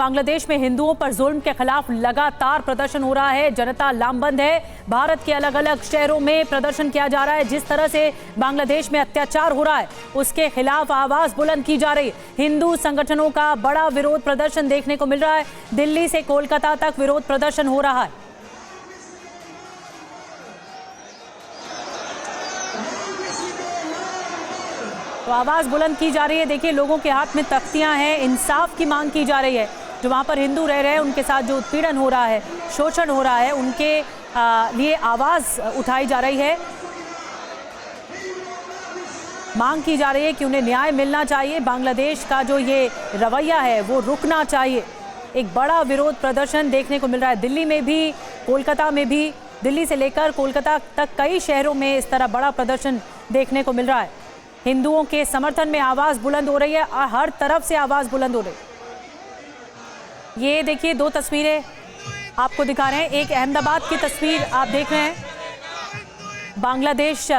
बांग्लादेश में हिंदुओं पर जुल्म के खिलाफ लगातार प्रदर्शन हो रहा है। जनता लामबंद है। भारत के अलग अलग शहरों में प्रदर्शन किया जा रहा है। जिस तरह से बांग्लादेश में अत्याचार हो रहा है उसके खिलाफ आवाज बुलंद की जा रही है। हिंदू संगठनों का बड़ा विरोध प्रदर्शन देखने को मिल रहा है। दिल्ली से कोलकाता तक विरोध प्रदर्शन हो रहा है। तो आवाज बुलंद की जा रही है। देखिए, लोगों के हाथ में तख्तियां हैं। इंसाफ की मांग की जा रही है। जो वहां पर हिंदू रह रहे हैं उनके साथ जो उत्पीड़न हो रहा है, शोषण हो रहा है, उनके लिए आवाज उठाई जा रही है। मांग की जा रही है कि उन्हें न्याय मिलना चाहिए। बांग्लादेश का जो ये रवैया है वो रुकना चाहिए। एक बड़ा विरोध प्रदर्शन देखने को मिल रहा है दिल्ली में भी, कोलकाता में भी। दिल्ली से लेकर कोलकाता तक कई शहरों में इस तरह बड़ा प्रदर्शन देखने को मिल रहा है। हिंदुओं के समर्थन में आवाज बुलंद हो रही है। हर तरफ से आवाज बुलंद हो रही है। ये देखिए, दो तस्वीरें आपको दिखा रहे हैं। एक अहमदाबाद की तस्वीर आप देख रहे हैं। बांग्लादेश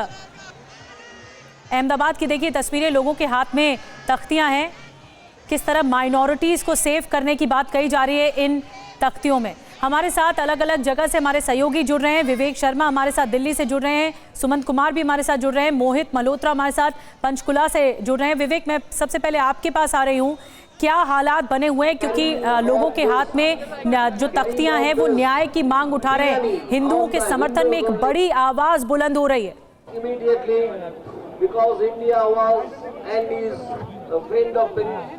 अहमदाबाद की देखिए तस्वीरें। लोगों के हाथ में तख्तियां हैं। किस तरह माइनॉरिटीज को सेव करने की बात कही जा रही है इन तख्तियों में। हमारे साथ अलग अलग जगह से हमारे सहयोगी जुड़ रहे हैं। विवेक शर्मा हमारे साथ दिल्ली से जुड़ रहे हैं। सुमंत कुमार भी हमारे साथ जुड़ रहे हैं। मोहित मल्होत्रा हमारे साथ पंचकुला से जुड़ रहे हैं। विवेक, मैं सबसे पहले आपके पास आ रही हूँ। क्या हालात बने हुए हैं, क्योंकि लोगों के हाथ में जो तख्तियां हैं वो न्याय की मांग उठा रहे हैं। हिंदुओं के समर्थन में एक बड़ी आवाज बुलंद हो रही है।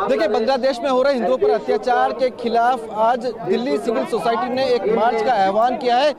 देखिए, बांग्लादेश में हो रहे हिंदुओं पर अत्याचार के खिलाफ आज दिल्ली सिविल सोसाइटी ने एक मार्च का आह्वान किया है।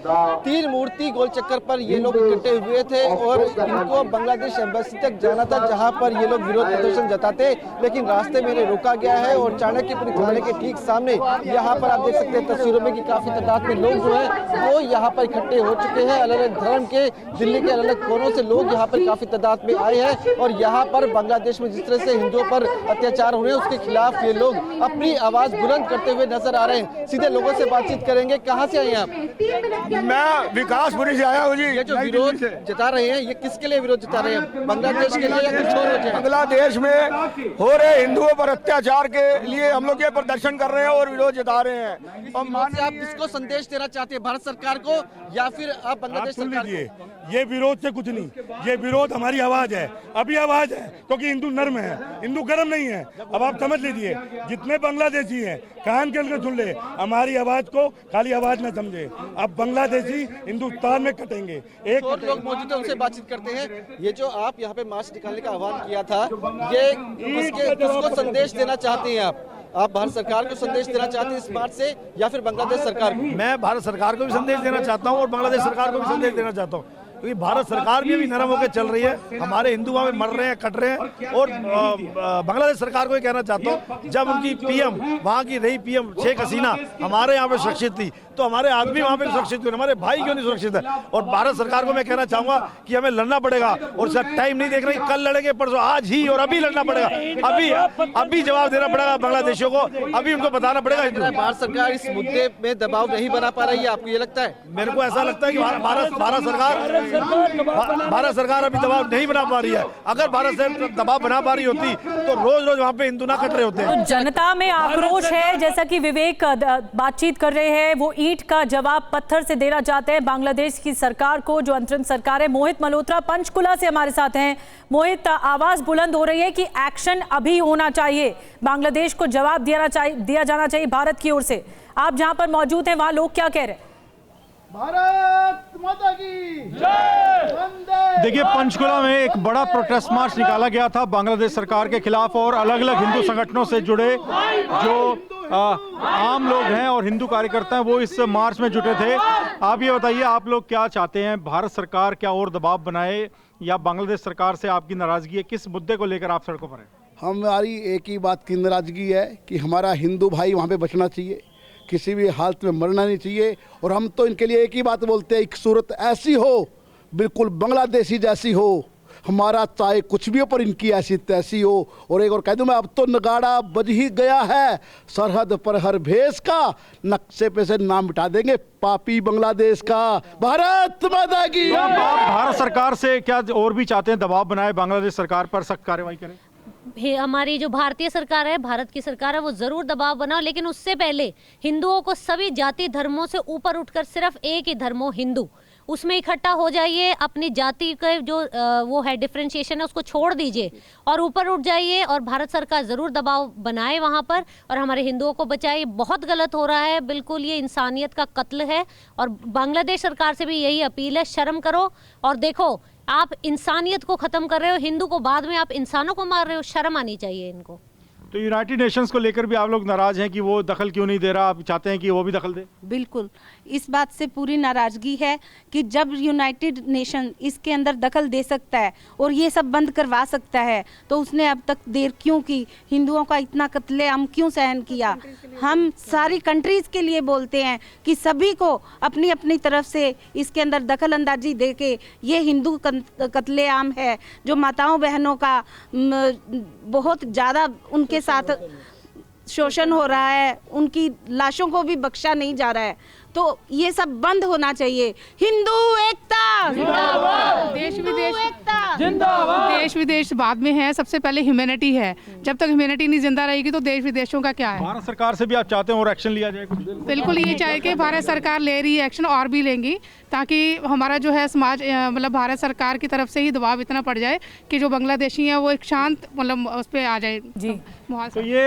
3 मूर्ति गोल चक्कर पर ये लोग इकट्ठे हुए थे और इनको बांग्लादेश एम्बेसी तक जाना था, जहां पर ये लोग विरोध प्रदर्शन जताते, लेकिन रास्ते में इन्हें रोका गया है। और चाणक्यपुरी थाने के ठीक सामने यहाँ पर आप देख सकते हैं तस्वीरों में कि काफी तादाद में लोग जो है वो यहाँ पर इकट्ठे हो चुके हैं। अलग अलग धर्म के, दिल्ली के अलग अलग कोनों से लोग यहाँ पर काफी तादाद में आए हैं। और यहाँ पर बांग्लादेश में जिस तरह से हिंदुओं पर अत्याचार हो रहे हैं उसके खिलाफ ये लोग अपनी आवाज बुलंद करते हुए नजर आ रहे हैं। सीधे लोगों से बातचीत करेंगे। कहां से आए हैं आप? मैं विकासपुरी से आया हूँ जी। ये जो विरोध जता रहे हैं ये किसके लिए विरोध जता रहे हैं? बांग्लादेश के लिए या कुछ और वजह? बांग्लादेश में हो रहे हिंदुओं पर अत्याचार के लिए हम लोग ये प्रदर्शन कर रहे हैं और विरोध जता रहे हैं। आप किसको संदेश देना चाहते हैं, भारत सरकार को या फिर आप बांग्लादेश सरकार को? ये विरोध से कुछ नहीं, ये विरोध हमारी आवाज है। अभी आवाज है क्योंकि हिंदू नर्म है, हिंदू गर्म नहीं है। अब आप समझ लीजिए, जितने बांग्लादेशी हैं कान के अंदर सुन ले, हमारी आवाज को खाली आवाज न समझे। अब बांग्लादेशी हिंदुस्तान में कटेंगे। एक और लोग मौजूद है, उनसे बातचीत करते हैं। ये जो आप यहाँ पे मार्च निकालने का आह्वान किया था, ये किसको संदेश देना चाहते हैं आप भारत सरकार को संदेश देना चाहते हैं इस मार्च से या फिर बांग्लादेश सरकार को? मैं भारत सरकार को भी संदेश देना चाहता हूँ और बांग्लादेश सरकार को भी संदेश देना चाहता हूँ, क्योंकि भारत सरकार भी अभी नरम होकर चल रही है। हमारे हिंदू वहाँ पे मर रहे हैं, कट रहे हैं। और बांग्लादेश सरकार को ये कहना चाहता हूँ, जब उनकी पीएम वहाँ की रही पीएम शेख हसीना हमारे यहाँ पे सुरक्षित थी, तो हमारे आदमी वहाँ पे सुरक्षित क्यों, हमारे भाई क्यों नहीं सुरक्षित है? और भारत सरकार को मैं कहना चाहूंगा कि हमें लड़ना पड़ेगा। और सर टाइम नहीं देख रहे, कल लड़ेंगे, परसों, आज ही और अभी लड़ना पड़ेगा। अभी जवाब देना पड़ेगा बांग्लादेशियों को, अभी उनको बताना पड़ेगा। भारत सरकार इस मुद्दे में दबाव नहीं बना पा रही है, आपको ये लगता है? मेरे को ऐसा लगता है कि भारत सरकार अभी दबाव नहीं बना पा रही है। अगर भारत सरकार दबाव बना पा रही होती तो रोज रोज वहाँ पे हिंदू ना कट रहे होते हैं। तो जनता में आक्रोश है, जैसा कि विवेक बातचीत कर रहे हैं। वो ईंट का जवाब पत्थर से देना चाहते हैं बांग्लादेश की सरकार को, जो अंतरिम सरकार है। मोहित मल्होत्रा पंचकुला से हमारे साथ हैं। मोहित, आवाज बुलंद हो रही है कि एक्शन अभी होना चाहिए, बांग्लादेश को जवाब दिया जाना चाहिए भारत की ओर से। आप जहां पर मौजूद हैं वहां लोग क्या कह रहे हैं? भारत माता की जय। देखिए, पंचकुला में एक बड़ा प्रोटेस्ट मार्च निकाला गया था बांग्लादेश सरकार के खिलाफ और अलग अलग हिंदू संगठनों से जुड़े जो आम लोग हैं और हिंदू कार्यकर्ता हैं वो इस मार्च में जुटे थे। आप ये बताइए, आप लोग क्या चाहते हैं? भारत सरकार क्या और दबाव बनाए या बांग्लादेश सरकार से आपकी नाराजगी है? किस मुद्दे को लेकर आप सड़कों पर हैं? हमारी एक ही बात की नाराजगी है कि हमारा हिंदू भाई वहाँ पे बचना चाहिए, किसी भी हालत में मरना नहीं चाहिए। और हम तो इनके लिए एक ही बात बोलते हैं, एक सूरत ऐसी हो बिल्कुल बांग्लादेशी जैसी हो, हमारा चाहे कुछ भी हो पर इनकी ऐसी तैसी हो। और एक और कह दूं मैं, अब तो नगाड़ा बज ही गया है, सरहद पर हर भेष का नक्शे पे से नाम मिटा देंगे पापी बांग्लादेश का। भारत माता की। आप भारत सरकार से क्या और भी चाहते हैं दबाव बनाए बांग्लादेश सरकार पर, सख्त कार्रवाई करें? हमारी जो भारतीय सरकार है, भारत की सरकार है, वो ज़रूर दबाव बनाओ, लेकिन उससे पहले हिंदुओं को सभी जाति धर्मों से ऊपर उठकर सिर्फ एक ही धर्म हो, हिंदू, उसमें इकट्ठा हो जाइए। अपनी जाति का जो वो है डिफरेंशिएशन है उसको छोड़ दीजिए और ऊपर उठ जाइए, और भारत सरकार ज़रूर दबाव बनाए वहाँ पर और हमारे हिंदुओं को बचाए। बहुत गलत हो रहा है, बिल्कुल ये इंसानियत का कत्ल है। और बांग्लादेश सरकार से भी यही अपील है, शर्म करो और देखो आप इंसानियत को ख़त्म कर रहे हो, हिंदू को बाद में आप इंसानों को मार रहे हो, शर्म आनी चाहिए इनको। तो यूनाइटेड नेशंस को लेकर भी आप लोग नाराज हैं कि वो दखल क्यों नहीं दे रहा, आप चाहते हैं कि वो भी दखल दे? बिल्कुल, इस बात से पूरी नाराज़गी है कि जब यूनाइटेड नेशन इसके अंदर दखल दे सकता है और ये सब बंद करवा सकता है तो उसने अब तक देर क्यों की? हिंदुओं का इतना कत्लेआम क्यों सहन किया? हम सारी कंट्रीज़ के लिए बोलते हैं कि सभी को अपनी अपनी तरफ से इसके अंदर दखल अंदाजी दे के, ये हिंदू कत्लेआम है जो माताओं बहनों का बहुत ज़्यादा उनके साथ शोषण हो रहा है, उनकी लाशों को भी बख्शा नहीं जा रहा है, तो ये सब बंद होना चाहिए। हिंदू एकता जिंदाबाद, देश विदेश जिंदाबाद, देश विदेश बाद में है, सबसे पहले ह्यूमैनिटी है। जब तक ह्यूमैनिटी नहीं जिंदा रहेगी तो देश विदेशों का क्या है? भारत सरकार से भी आप चाहते हैं और एक्शन लिया जाए? बिल्कुल ये चाहिए कि भारत सरकार ले रही है एक्शन और भी लेंगी, ताकि हमारा जो है समाज मतलब भारत सरकार की तरफ से ही दबाव इतना पड़ जाए कि जो बांग्लादेशी है वो एक शांत मतलब उस पर आ जाए जी। तो ये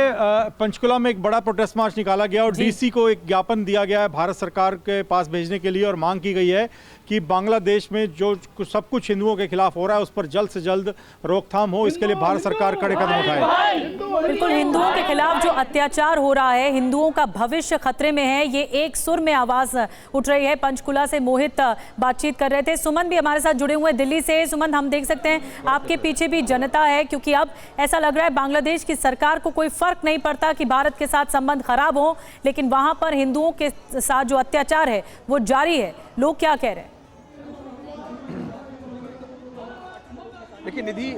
पंचकुला में एक बड़ा प्रोटेस्ट मार्च निकाला गया और डीसी को एक ज्ञापन दिया गया है भारत सरकार के पास भेजने के लिए, और मांग की गई है कि बांग्लादेश में जो सब कुछ हिंदुओं के खिलाफ हो रहा है उस पर जल्द से जल्द रोकथाम हो, इसके लिए भारत सरकार कड़े कदम उठाए। बिल्कुल, हिंदुओं के खिलाफ जो अत्याचार हो रहा है, हिंदुओं का भविष्य खतरे में है, ये एक सुर में आवाज उठ रही है। पंचकुला से मोहित बातचीत कर रहे थे, सुमन भी हमारे साथ जुड़े हुए दिल्ली से। सुमन, हम देख सकते हैं आपके पीछे भी जनता है, क्योंकि अब ऐसा लग रहा है बांग्लादेश की सरकार को कोई फर्क नहीं पड़ता कि भारत के साथ संबंध खराब हो, लेकिन वहां पर हिंदुओं के साथ जो अत्याचार है वो जारी है। लोग क्या कह रहे हैं? देखिए निधि,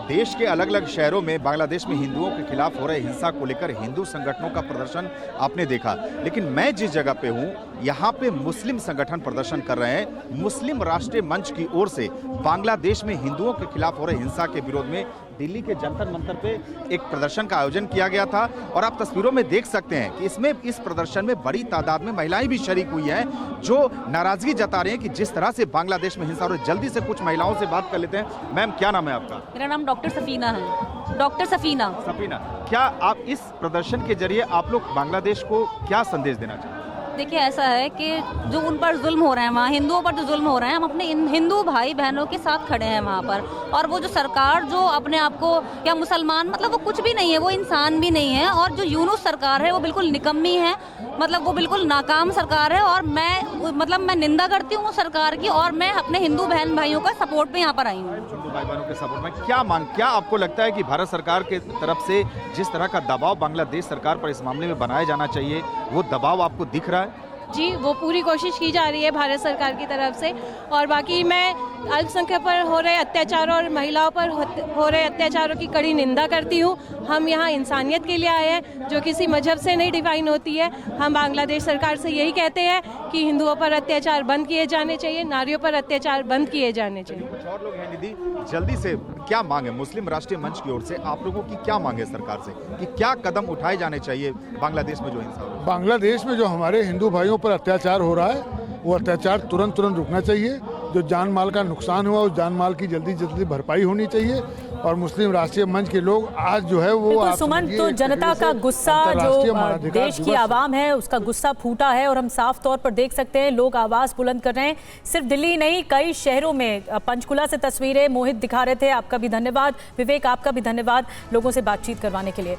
देश के अलग अलग शहरों में बांग्लादेश में हिंदुओं के खिलाफ हो रहे हिंसा को लेकर हिंदू संगठनों का प्रदर्शन आपने देखा, लेकिन मैं जिस जगह पे हूँ यहाँ पे मुस्लिम संगठन प्रदर्शन कर रहे हैं। मुस्लिम राष्ट्रीय मंच की ओर से बांग्लादेश में हिंदुओं के खिलाफ हो रहे हिंसा के विरोध में दिल्ली के जंतर मंतर पे एक प्रदर्शन का आयोजन किया गया था, और आप तस्वीरों में देख सकते हैं कि इसमें इस प्रदर्शन में बड़ी तादाद में महिलाएं भी शरीक हुई हैं, जो नाराजगी जता रहे हैं कि जिस तरह से बांग्लादेश में हिंसा हो रही है। जल्दी से कुछ महिलाओं से बात कर लेते हैं। मैम, क्या नाम है आपका? मेरा नाम डॉक्टर सफीना है। डॉक्टर सफीना। सफीना, क्या आप इस प्रदर्शन के जरिए आप लोग बांग्लादेश को क्या संदेश देना चाहते हैं? देखिए, ऐसा है कि जो उन पर जुल्म हो रहे हैं, वहाँ हिंदुओं पर जो जुल्म हो रहे हैं, हम अपने इन हिंदू भाई बहनों के साथ खड़े हैं वहाँ पर। और वो जो सरकार जो अपने आप को या मुसलमान, मतलब वो कुछ भी नहीं है, वो इंसान भी नहीं है। और जो यूनुस सरकार है वो बिल्कुल निकम्मी है, मतलब वो बिल्कुल नाकाम सरकार है। और मैं निंदा करती हूँ वो सरकार की, और मैं अपने हिंदू बहन भाइयों का सपोर्ट में यहाँ पर आई हूँ। हिंदू भाई बहनों के सपोर्ट में क्या आपको लगता है कि भारत सरकार के तरफ से जिस तरह का दबाव बांग्लादेश सरकार पर इस मामले में बनाया जाना चाहिए, वो दबाव आपको दिख रहा है? जी, वो पूरी कोशिश की जा रही है भारत सरकार की तरफ से। और बाकी मैं अल्पसंख्यक पर हो रहे अत्याचार और महिलाओं पर हो रहे अत्याचारों की कड़ी निंदा करती हूँ। हम यहाँ इंसानियत के लिए आए हैं, जो किसी मजहब से नहीं डिफाइन होती है। हम बांग्लादेश सरकार से यही कहते हैं कि हिंदुओं पर अत्याचार बंद किए जाने चाहिए, नारियों पर अत्याचार बंद किए जाने चाहिए। कुछ और लोग हैं निधि, जल्दी से क्या मांगे मुस्लिम राष्ट्रीय मंच की ओर से, आप लोगों की क्या मांगे सरकार से कि क्या कदम उठाए जाने चाहिए बांग्लादेश में जो हिंसा हो रही है? बांग्लादेश में जो हमारे हिंदू भाइयों पर अत्याचार हो रहा है, वो अत्याचार तुरंत रुकना चाहिए। जो जान माल का नुकसान हुआ, उस जान माल की जल्दी भरपाई होनी चाहिए। और मुस्लिम राष्ट्रीय मंच के लोग आज जो है वो सुमन, तो जनता का गुस्सा, जो देश की आवाम है उसका गुस्सा फूटा है, और हम साफ तौर पर देख सकते हैं लोग आवाज बुलंद कर रहे हैं। सिर्फ दिल्ली नहीं, कई शहरों में। पंचकुला से तस्वीरें मोहित दिखा रहे थे, आपका भी धन्यवाद। विवेक, आपका भी धन्यवाद लोगों से बातचीत करवाने के लिए।